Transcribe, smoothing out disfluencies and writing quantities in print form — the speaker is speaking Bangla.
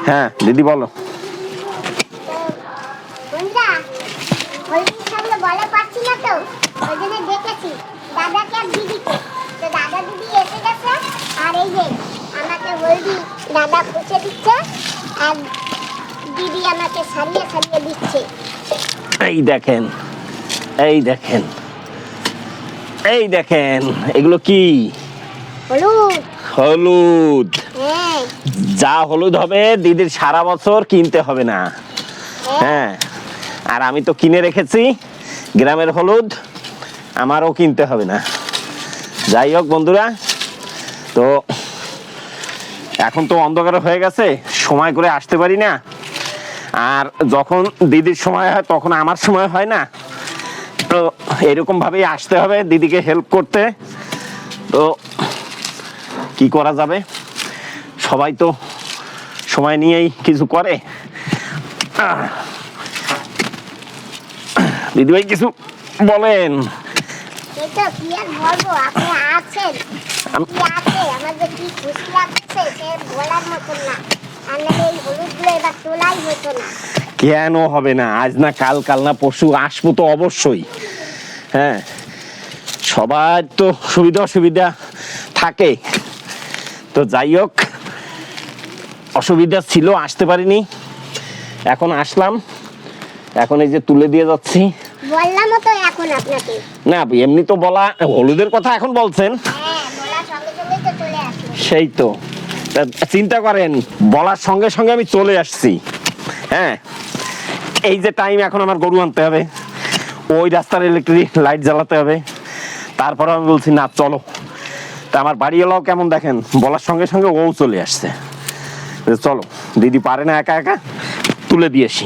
হ্যাঁ দিদি বলো। বন্ধুরা, হলদির সঙ্গে বলে পাচ্ছি না তো, ওই জন্য দেখেছি দাদাকে আর দিদিকে। তো দাদা দিদি এসে গেছে, আর এই যে আমাকে হলদি দাদা খুঁজে দিচ্ছে, আর দিদি আমাকে সারিয়ে সারিয়ে দিচ্ছে। এই দেখেন, এই দেখেন, এই দেখেন, এগুলো কি? হলুদ। হলুদ। হ্যাঁ যা হলুদ হবে দিদির সারা বছর কিনতে হবে না। হ্যাঁ, আর আমি তো কিনে রেখেছি গ্রামের হলুদ, আমারও কিনতে হবে না। যাই হোক বন্ধুরা, তো এখন তো অন্ধকার হয়ে গেছে, সময় করে আসতে পারি না। আর যখন দিদির সময় হয় তখন আমার সময় হয় না। তো এরকম ভাবেই আসতে হবে দিদিকে হেল্প করতে। তো কি করা যাবে, সবাই তো সময় নিয়েই কিছু করে। দিদিভাই কিছু বলেন। এই তো কি আর বলবো, আপনি আছেন, কি আছে, আমার যে কি খুশি লাগছে সে বলার মতন না। আর নাহলে এই হলুদগুলো এবার তোলাই হতো না। কেন হবে না, আজ না কাল, কাল না পরশু আসবো তো অবশ্যই। হ্যাঁ, সবার তো সুবিধা অসুবিধা থাকে। তো যাই হোক, অসুবিধা ছিল, আসতে পারিনি, এখন আসলাম। এখন এই যে তুলে দিয়ে যাচ্ছি। বললামও তো এখন আপনাকে। না এমনি তো বলা, হলুদের কথা এখন বলছেন। হ্যাঁ, বলার সঙ্গে সঙ্গেই তো চলে আসলো। সেই তো, তা চিন্তা করেন, বলার সঙ্গে সঙ্গে আমি চলে আসছি। হ্যাঁ, এই যে টাইম, এখন আমার গরু আনতে হবে, ওই রাস্তার ইলেকট্রিক লাইট জ্বালাতে হবে, তারপরে আমি বলছি না চলো। তা আমার বাড়ি এলাও কেমন দেখেন, বলার সঙ্গে সঙ্গে ও চলে আসছে। চলো, দিদি পারে না একা একা, তুলে দিয়েছি।